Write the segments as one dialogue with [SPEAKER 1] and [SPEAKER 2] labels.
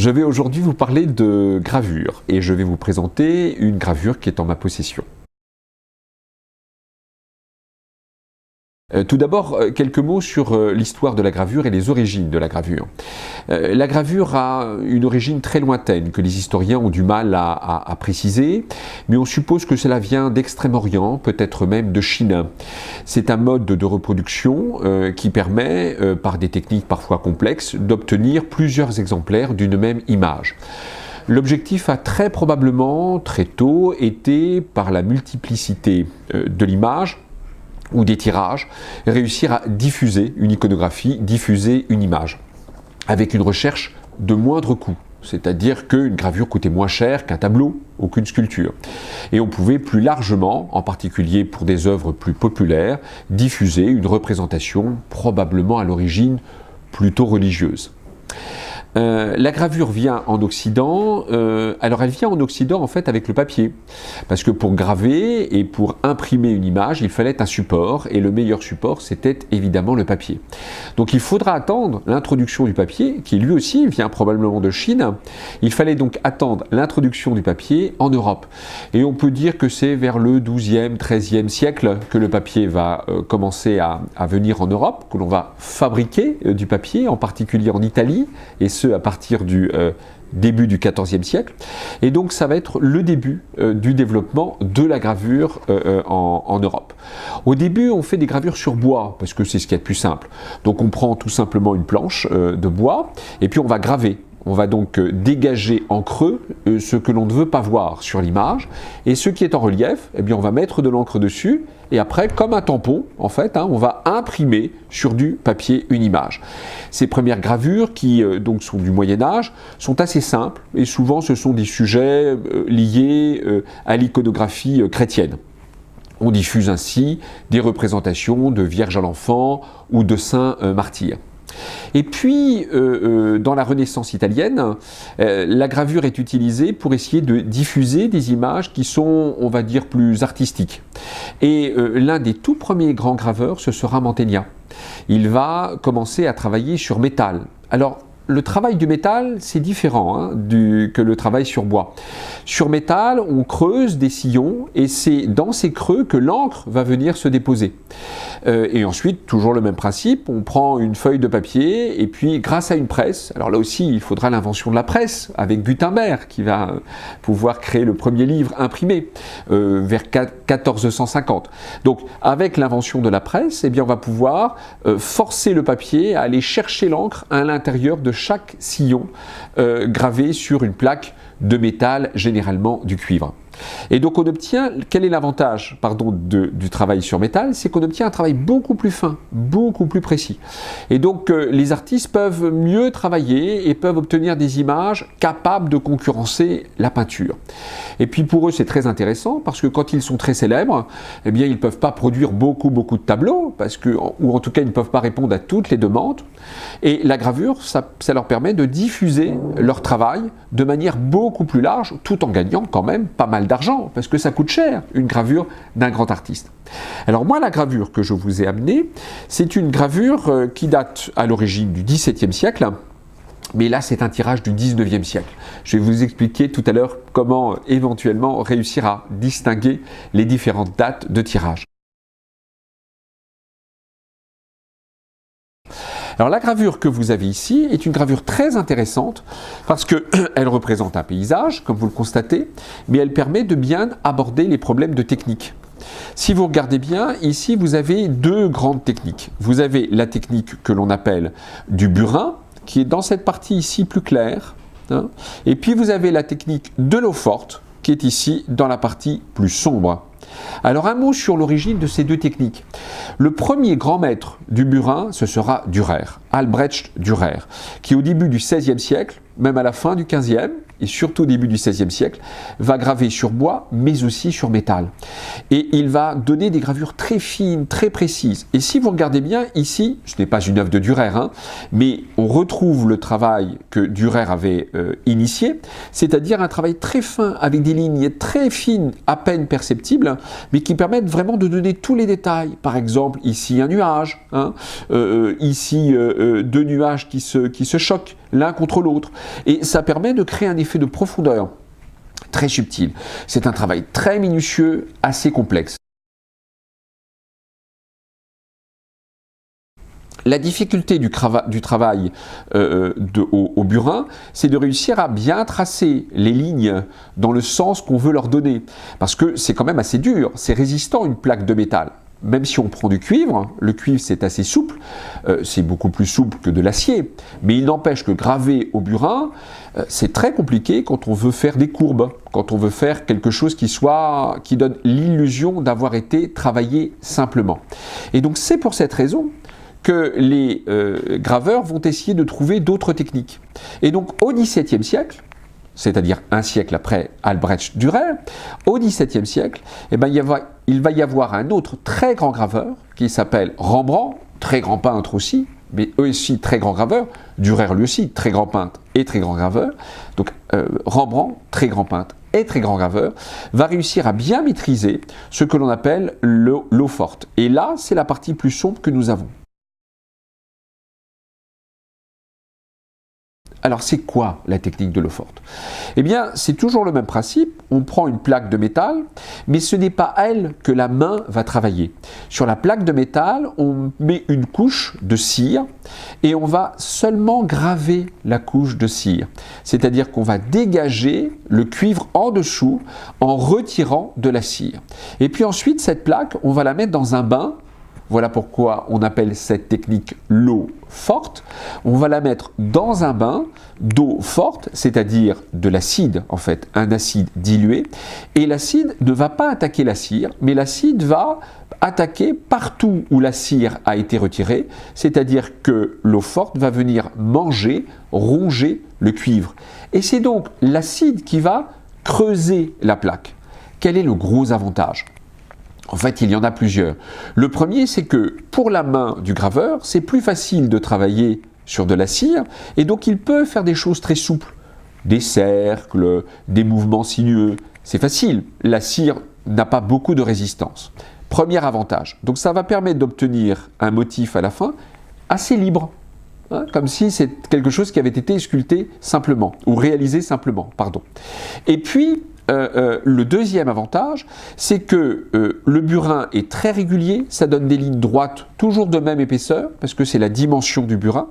[SPEAKER 1] Je vais aujourd'hui vous parler de gravure et je vais vous présenter une gravure qui est en ma possession. Tout d'abord, quelques mots sur l'histoire de la gravure et les origines de la gravure. La gravure a une origine très lointaine que les historiens ont du mal à préciser, mais on suppose que cela vient d'Extrême-Orient, peut-être même de Chine. C'est un mode de reproduction qui permet, par des techniques parfois complexes, d'obtenir plusieurs exemplaires d'une même image. L'objectif a très probablement, très tôt, été, par la multiplicité de l'image, ou des tirages, réussir à diffuser une iconographie, diffuser une image, avec une recherche de moindre coût. C'est-à-dire qu'une gravure coûtait moins cher qu'un tableau ou qu'une sculpture. Et on pouvait plus largement, en particulier pour des œuvres plus populaires, diffuser une représentation probablement à l'origine plutôt religieuse. La gravure vient en Occident, alors elle vient en Occident en fait avec le papier, parce que pour graver et pour imprimer une image, il fallait un support, et le meilleur support c'était évidemment le papier. Donc il faudra attendre l'introduction du papier, qui lui aussi vient probablement de Chine. Il fallait donc attendre l'introduction du papier en Europe. Et on peut dire que c'est vers le XIIe, XIIIe siècle que le papier va commencer à venir en Europe, que l'on va fabriquer du papier, en particulier en Italie, et à partir du début du XIVe siècle. Et donc ça va être le début du développement de la gravure en Europe. Au début, on fait des gravures sur bois, parce que c'est ce qui est le plus simple. Donc on prend tout simplement une planche de bois, et puis on va graver. On va donc dégager en creux ce que l'on ne veut pas voir sur l'image, et ce qui est en relief, eh bien on va mettre de l'encre dessus, et après, comme un tampon, en fait, on va imprimer sur du papier une image. Ces premières gravures, qui donc sont du Moyen-Âge, sont assez simples, et souvent ce sont des sujets liés à l'iconographie chrétienne. On diffuse ainsi des représentations de Vierges à l'Enfant ou de saints martyrs. Et puis, dans la Renaissance italienne, la gravure est utilisée pour essayer de diffuser des images qui sont, on va dire, plus artistiques. Et l'un des tout premiers grands graveurs, ce sera Mantegna. Il va commencer à travailler sur métal. Alors, le travail du métal, c'est différent que le travail sur bois. Sur métal, on creuse des sillons et c'est dans ces creux que l'encre va venir se déposer. Et ensuite, toujours le même principe, on prend une feuille de papier et puis grâce à une presse, alors là aussi il faudra l'invention de la presse avec Gutenberg qui va pouvoir créer le premier livre imprimé vers 1450. Donc avec l'invention de la presse, eh bien, on va pouvoir forcer le papier à aller chercher l'encre à l'intérieur de chaque sillon gravé sur une plaque de métal, généralement du cuivre. Et donc on obtient, quel est l'avantage du travail sur métal? C'est qu'on obtient un travail beaucoup plus fin, beaucoup plus précis. Et donc les artistes peuvent mieux travailler et peuvent obtenir des images capables de concurrencer la peinture. Et puis pour eux c'est très intéressant parce que quand ils sont très célèbres, eh bien ils ne peuvent pas produire beaucoup de tableaux, ou en tout cas ils ne peuvent pas répondre à toutes les demandes. Et la gravure, ça leur permet de diffuser leur travail de manière beaucoup plus large, tout en gagnant quand même pas mal d'argent, parce que ça coûte cher, une gravure d'un grand artiste. Alors moi, la gravure que je vous ai amenée, c'est une gravure qui date à l'origine du XVIIe siècle, mais là c'est un tirage du XIXe siècle. Je vais vous expliquer tout à l'heure comment éventuellement réussir à distinguer les différentes dates de tirage. Alors la gravure que vous avez ici est une gravure très intéressante parce qu'elle représente un paysage, comme vous le constatez, mais elle permet de bien aborder les problèmes de technique. Si vous regardez bien, ici vous avez deux grandes techniques. Vous avez la technique que l'on appelle du burin, qui est dans cette partie ici plus claire, et puis vous avez la technique de l'eau forte, qui est ici dans la partie plus sombre. Alors un mot sur l'origine de ces deux techniques. Le premier grand maître du burin, ce sera Dürer, Albrecht Dürer, qui au début du XVIe siècle, même à la fin du XVe, et surtout au début du XVIe siècle, va graver sur bois, mais aussi sur métal. Et il va donner des gravures très fines, très précises. Et si vous regardez bien, ici, ce n'est pas une œuvre de Dürer, mais on retrouve le travail que Dürer avait initié, c'est-à-dire un travail très fin, avec des lignes très fines, à peine perceptibles, mais qui permettent vraiment de donner tous les détails. Par exemple, ici un nuage, ici deux nuages qui se choquent, l'un contre l'autre. Et ça permet de créer un effet de profondeur très subtil. C'est un travail très minutieux, assez complexe. La difficulté du travail au burin, c'est de réussir à bien tracer les lignes dans le sens qu'on veut leur donner. Parce que c'est quand même assez dur, c'est résistant une plaque de métal. Même si on prend du cuivre, le cuivre c'est assez souple, c'est beaucoup plus souple que de l'acier, mais il n'empêche que graver au burin, c'est très compliqué quand on veut faire des courbes, quand on veut faire quelque chose qui donne l'illusion d'avoir été travaillé simplement. Et donc c'est pour cette raison que les graveurs vont essayer de trouver d'autres techniques. Et donc au XVIIe siècle, c'est-à-dire un siècle après Albrecht Dürer, au XVIIe siècle, eh ben, il va y avoir un autre très grand graveur qui s'appelle Rembrandt, très grand peintre aussi, mais aussi très grand graveur, Dürer lui aussi, très grand peintre et très grand graveur. Donc Rembrandt, très grand peintre et très grand graveur, va réussir à bien maîtriser ce que l'on appelle l'eau forte. Et là, c'est la partie plus sombre que nous avons. Alors c'est quoi la technique de l'eau forte? Eh bien c'est toujours le même principe, on prend une plaque de métal, mais ce n'est pas elle que la main va travailler. Sur la plaque de métal, on met une couche de cire et on va seulement graver la couche de cire. C'est-à-dire qu'on va dégager le cuivre en dessous en retirant de la cire. Et puis ensuite cette plaque, on va la mettre dans un bain. Voilà pourquoi on appelle cette technique l'eau forte. On va la mettre dans un bain d'eau forte, c'est-à-dire de l'acide, en fait, un acide dilué. Et l'acide ne va pas attaquer la cire, mais l'acide va attaquer partout où la cire a été retirée, c'est-à-dire que l'eau forte va venir manger, ronger le cuivre. Et c'est donc l'acide qui va creuser la plaque. Quel est le gros avantage ? En fait, il y en a plusieurs. Le premier, c'est que pour la main du graveur, c'est plus facile de travailler sur de la cire, et donc il peut faire des choses très souples. Des cercles, des mouvements sinueux, c'est facile. La cire n'a pas beaucoup de résistance. Premier avantage. Donc ça va permettre d'obtenir un motif à la fin assez libre. Comme si c'est quelque chose qui avait été sculpté simplement, ou réalisé simplement, pardon. Et puis, le deuxième avantage, c'est que le burin est très régulier, ça donne des lignes droites toujours de même épaisseur, parce que c'est la dimension du burin,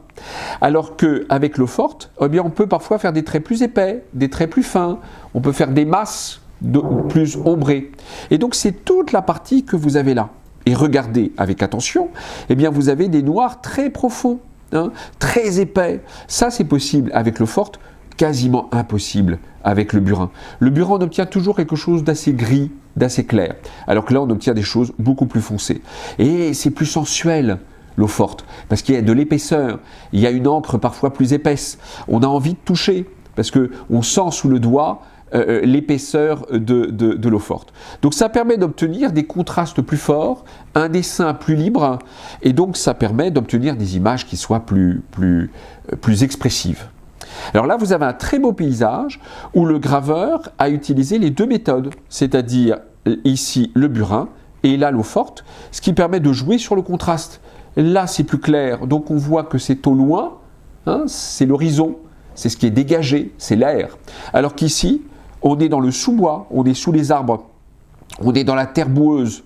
[SPEAKER 1] alors qu'avec l'eau forte, eh bien, on peut parfois faire des traits plus épais, des traits plus fins, on peut faire des masses plus ombrées. Et donc c'est toute la partie que vous avez là. Et regardez avec attention, eh bien, vous avez des noirs très profonds, très épais. Ça c'est possible avec l'eau forte, quasiment impossible avec le burin. Le burin, on obtient toujours quelque chose d'assez gris, d'assez clair, alors que là on obtient des choses beaucoup plus foncées. Et c'est plus sensuel, l'eau forte, parce qu'il y a de l'épaisseur, il y a une encre parfois plus épaisse, on a envie de toucher, parce qu'on sent sous le doigt l'épaisseur de l'eau forte. Donc ça permet d'obtenir des contrastes plus forts, un dessin plus libre, et donc ça permet d'obtenir des images qui soient plus expressives. Alors là, vous avez un très beau paysage où le graveur a utilisé les deux méthodes, c'est-à-dire ici le burin et là l'eau forte, ce qui permet de jouer sur le contraste. Là, c'est plus clair, donc on voit que c'est au loin, c'est l'horizon, c'est ce qui est dégagé, c'est l'air. Alors qu'ici, on est dans le sous-bois, on est sous les arbres, on est dans la terre boueuse.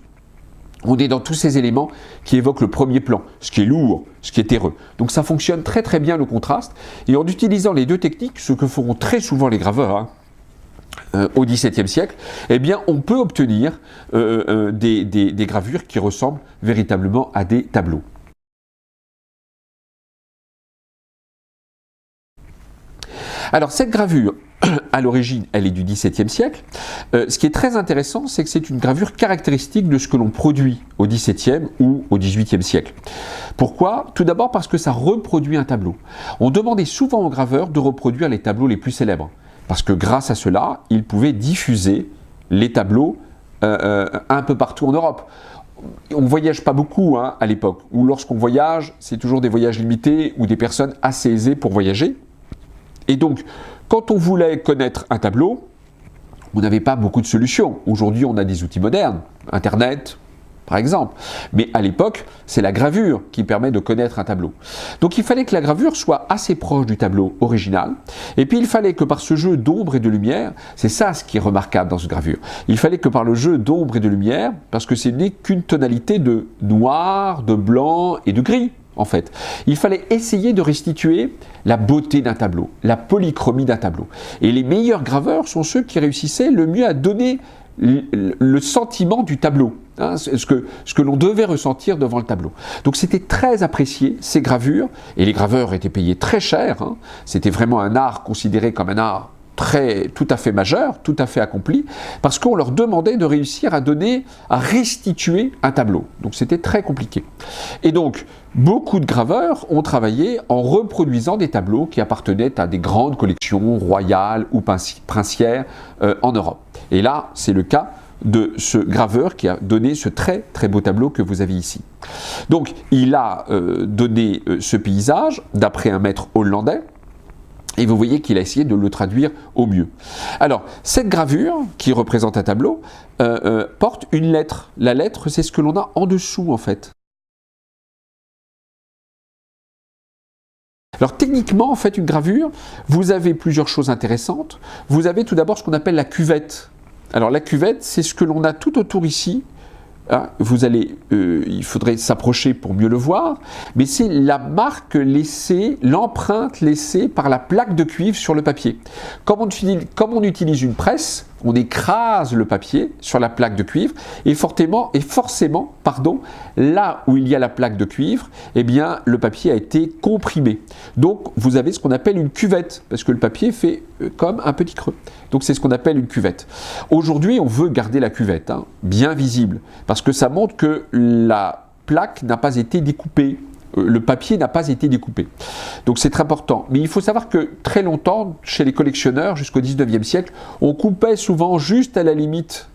[SPEAKER 1] On est dans tous ces éléments qui évoquent le premier plan, ce qui est lourd, ce qui est terreux. Donc ça fonctionne très très bien le contraste. Et en utilisant les deux techniques, ce que feront très souvent les graveurs au XVIIe siècle, eh bien on peut obtenir des gravures qui ressemblent véritablement à des tableaux. Alors cette gravure, à l'origine, elle est du XVIIe siècle. Ce qui est très intéressant, c'est que c'est une gravure caractéristique de ce que l'on produit au XVIIe ou au XVIIIe siècle. Pourquoi? Tout d'abord parce que ça reproduit un tableau. On demandait souvent aux graveurs de reproduire les tableaux les plus célèbres, parce que grâce à cela, ils pouvaient diffuser les tableaux un peu partout en Europe. On ne voyage pas beaucoup à l'époque, ou lorsqu'on voyage, c'est toujours des voyages limités ou des personnes assez aisées pour voyager. Et donc, quand on voulait connaître un tableau, on n'avait pas beaucoup de solutions. Aujourd'hui, on a des outils modernes, Internet, par exemple. Mais à l'époque, c'est la gravure qui permet de connaître un tableau. Donc il fallait que la gravure soit assez proche du tableau original, et puis il fallait que par ce jeu d'ombre et de lumière, c'est ça ce qui est remarquable dans cette gravure, il fallait que par le jeu d'ombre et de lumière, parce que ce n'est qu'une tonalité de noir, de blanc et de gris, en fait. Il fallait essayer de restituer la beauté d'un tableau, la polychromie d'un tableau. Et les meilleurs graveurs sont ceux qui réussissaient le mieux à donner le sentiment du tableau, hein, ce que l'on devait ressentir devant le tableau. Donc c'était très apprécié, ces gravures, et les graveurs étaient payés très cher, hein. C'était vraiment un art considéré comme un art tout à fait majeur, tout à fait accompli, parce qu'on leur demandait de réussir à restituer un tableau. Donc c'était très compliqué. Et donc, beaucoup de graveurs ont travaillé en reproduisant des tableaux qui appartenaient à des grandes collections royales ou princières en Europe. Et là, c'est le cas de ce graveur qui a donné ce très très beau tableau que vous avez ici. Donc, il a donné ce paysage d'après un maître hollandais. Et vous voyez qu'il a essayé de le traduire au mieux. Alors, cette gravure, qui représente un tableau, porte une lettre. La lettre, c'est ce que l'on a en dessous, en fait. Alors, techniquement, en fait, une gravure, vous avez plusieurs choses intéressantes. Vous avez tout d'abord ce qu'on appelle la cuvette. Alors, la cuvette, c'est ce que l'on a tout autour ici. Hein, il faudrait s'approcher pour mieux le voir, mais c'est la marque laissée, l'empreinte laissée par la plaque de cuivre sur le papier. Comme on utilise une presse, on écrase le papier sur la plaque de cuivre et forcément, là où il y a la plaque de cuivre, eh bien, le papier a été comprimé. Donc, vous avez ce qu'on appelle une cuvette, parce que le papier fait comme un petit creux. Donc, c'est ce qu'on appelle une cuvette. Aujourd'hui, on veut garder la cuvette, hein, bien visible, parce que ça montre que la plaque n'a pas été découpée. Le papier n'a pas été découpé. Donc c'est très important. Mais il faut savoir que très longtemps, chez les collectionneurs, jusqu'au 19e siècle, on coupait souvent juste à la limite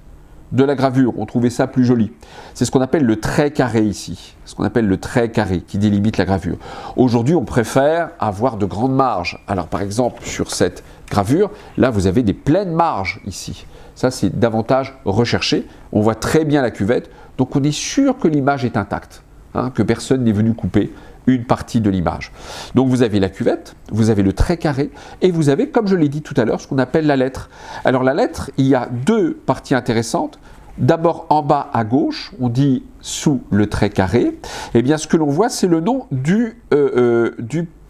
[SPEAKER 1] de la gravure. On trouvait ça plus joli. C'est ce qu'on appelle le trait carré ici. Ce qu'on appelle le trait carré qui délimite la gravure. Aujourd'hui, on préfère avoir de grandes marges. Alors par exemple, sur cette gravure, là vous avez des pleines marges ici. Ça c'est davantage recherché. On voit très bien la cuvette. Donc on est sûr que l'image est intacte. Hein, que personne n'est venu couper une partie de l'image. Donc vous avez la cuvette, vous avez le trait carré, et vous avez, comme je l'ai dit tout à l'heure, ce qu'on appelle la lettre. Alors la lettre, il y a deux parties intéressantes. D'abord en bas à gauche, on dit sous le trait carré, et bien ce que l'on voit, c'est le nom du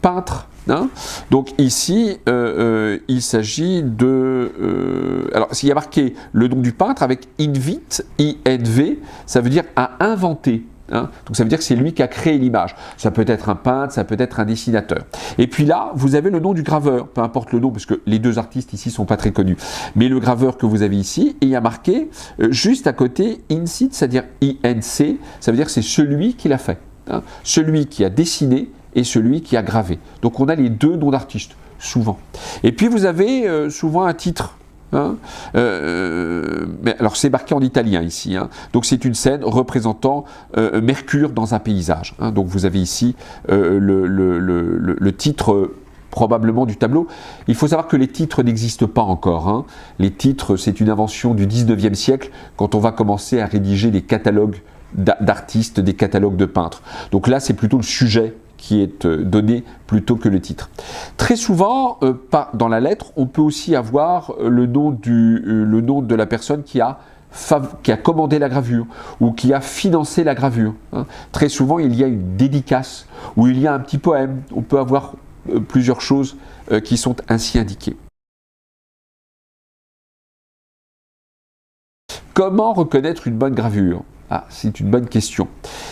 [SPEAKER 1] peintre. Hein. Donc ici, il s'agit de... alors s'il y a marqué le nom du peintre avec invite, INV, ça veut dire à inventer. Hein. Donc ça veut dire que c'est lui qui a créé l'image. Ça peut être un peintre, ça peut être un dessinateur. Et puis là, vous avez le nom du graveur, peu importe le nom, parce que les deux artistes ici ne sont pas très connus. Mais le graveur que vous avez ici, et il y a marqué juste à côté INC, c'est-à-dire INC, ça veut dire que c'est celui qui l'a fait. Hein. Celui qui a dessiné et celui qui a gravé. Donc on a les deux noms d'artistes, souvent. Et puis vous avez souvent un titre. Hein, mais alors c'est marqué en italien ici, hein. Donc c'est une scène représentant Mercure dans un paysage. Hein. Donc vous avez ici le titre probablement du tableau. Il faut savoir que les titres n'existent pas encore. Hein. Les titres, c'est une invention du 19e siècle quand on va commencer à rédiger des catalogues d'artistes, des catalogues de peintres. Donc là c'est plutôt le sujet qui est donné plutôt que le titre. Très souvent, dans la lettre, on peut aussi avoir le nom de la personne qui a commandé la gravure ou qui a financé la gravure. Hein. Très souvent, il y a une dédicace ou il y a un petit poème. On peut avoir plusieurs choses qui sont ainsi indiquées. Comment reconnaître une bonne gravure ? Ah, c'est une bonne question.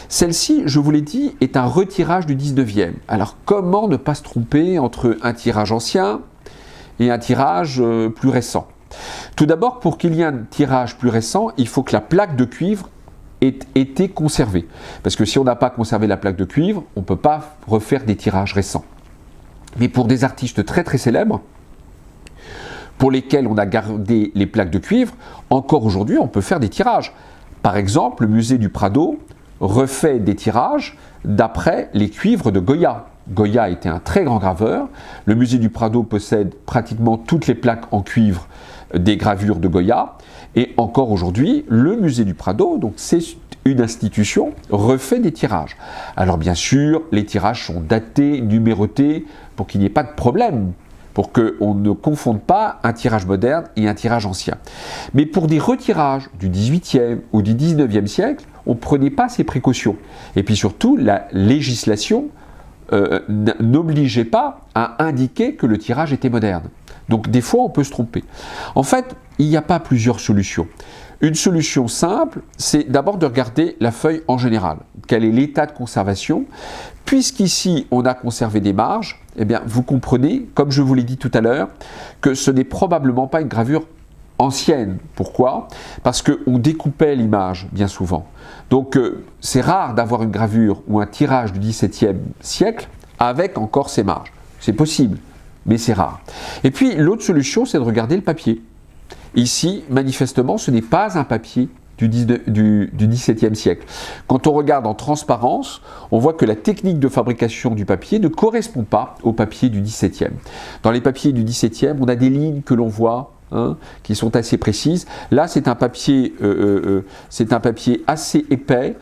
[SPEAKER 1] Celle-ci, je vous l'ai dit, est un retirage du 19e. Alors, comment ne pas se tromper entre un tirage ancien et un tirage plus récent ? Tout d'abord, pour qu'il y ait un tirage plus récent, il faut que la plaque de cuivre ait été conservée. Parce que si on n'a pas conservé la plaque de cuivre, on ne peut pas refaire des tirages récents. Mais pour des artistes très très célèbres, pour lesquels on a gardé les plaques de cuivre, encore aujourd'hui, on peut faire des tirages. Par exemple, le musée du Prado refait des tirages d'après les cuivres de Goya. Goya était un très grand graveur. Le musée du Prado possède pratiquement toutes les plaques en cuivre des gravures de Goya. Et encore aujourd'hui, le musée du Prado, donc c'est une institution refait des tirages. Alors bien sûr, les tirages sont datés, numérotés, pour qu'il n'y ait pas de problème, pour qu'on ne confonde pas un tirage moderne et un tirage ancien. Mais pour des retirages du XVIIIe ou du XIXe siècle, on ne prenait pas ces précautions. Et puis surtout, la législation n'obligeait pas à indiquer que le tirage était moderne. Donc des fois, on peut se tromper. En fait, il n'y a pas plusieurs solutions. Une solution simple, c'est d'abord de regarder la feuille en général. Quel est l'état de conservation? Puisqu'ici, on a conservé des marges, eh bien, vous comprenez, comme je vous l'ai dit tout à l'heure, que ce n'est probablement pas une gravure ancienne. Pourquoi? Parce qu'on découpait l'image bien souvent. Donc, c'est rare d'avoir une gravure ou un tirage du XVIIe siècle avec encore ces marges. C'est possible, mais c'est rare. Et puis, l'autre solution, c'est de regarder le papier. Ici, manifestement, ce n'est pas un papier du XVIIe siècle. Quand on regarde en transparence, on voit que la technique de fabrication du papier ne correspond pas au papier du XVIIe. Dans les papiers du XVIIe, on a des lignes que l'on voit, qui sont assez précises. Là, c'est un papier assez épais,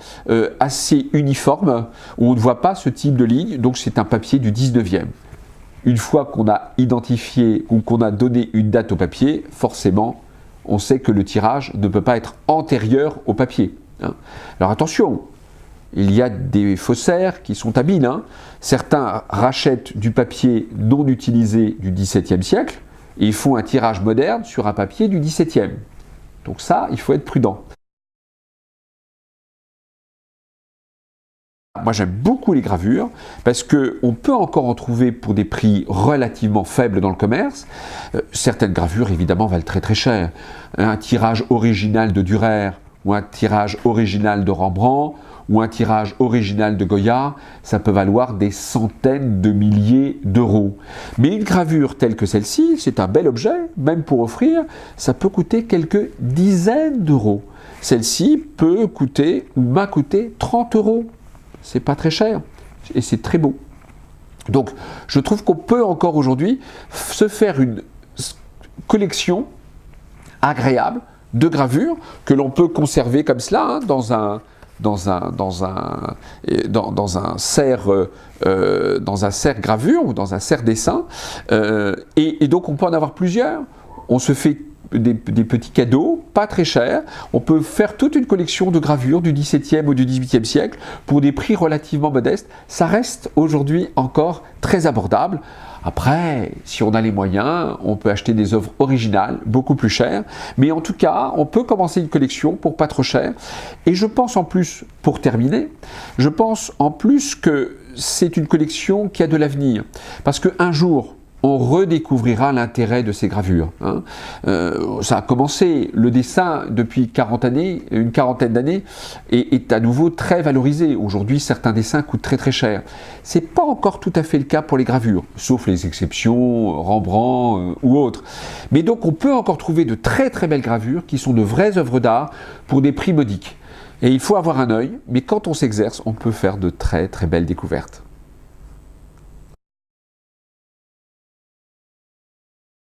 [SPEAKER 1] assez uniforme, où on ne voit pas ce type de ligne, donc c'est un papier du XIXe. Une fois qu'on a identifié ou qu'on a donné une date au papier, forcément, on sait que le tirage ne peut pas être antérieur au papier. Alors attention, il y a des faussaires qui sont habiles. Certains rachètent du papier non utilisé du XVIIe siècle et ils font un tirage moderne sur un papier du XVIIe. Donc ça, il faut être prudent. Moi, j'aime beaucoup les gravures parce qu'on peut encore en trouver pour des prix relativement faibles dans le commerce. Certaines gravures, évidemment, valent très très cher. Un tirage original de Dürer ou un tirage original de Rembrandt ou un tirage original de Goya, ça peut valoir des centaines de milliers d'euros. Mais une gravure telle que celle-ci, c'est un bel objet, même pour offrir, ça peut coûter quelques dizaines d'euros. Celle-ci peut coûter ou m'a coûté 30 euros. C'est pas très cher et c'est très beau. Donc je trouve qu'on peut encore aujourd'hui se faire une collection agréable de gravures que l'on peut conserver comme cela dans un serre gravure ou dans un serre dessin et donc on peut en avoir plusieurs. On se fait des petits cadeaux, pas très chers. On peut faire toute une collection de gravures du XVIIe ou du XVIIIe siècle pour des prix relativement modestes. Ça reste aujourd'hui encore très abordable. Après, si on a les moyens, on peut acheter des œuvres originales, beaucoup plus chères. Mais en tout cas, on peut commencer une collection pour pas trop cher. Et je pense en plus, pour terminer, je pense en plus que c'est une collection qui a de l'avenir. Parce qu'un jour, on redécouvrira l'intérêt de ces gravures. Ça a commencé, le dessin depuis une quarantaine d'années est à nouveau très valorisé. Aujourd'hui, certains dessins coûtent très très cher. Ce n'est pas encore tout à fait le cas pour les gravures, sauf les exceptions, Rembrandt ou autres. Mais donc on peut encore trouver de très très belles gravures qui sont de vraies œuvres d'art pour des prix modiques. Et il faut avoir un œil, mais quand on s'exerce, on peut faire de très très belles découvertes.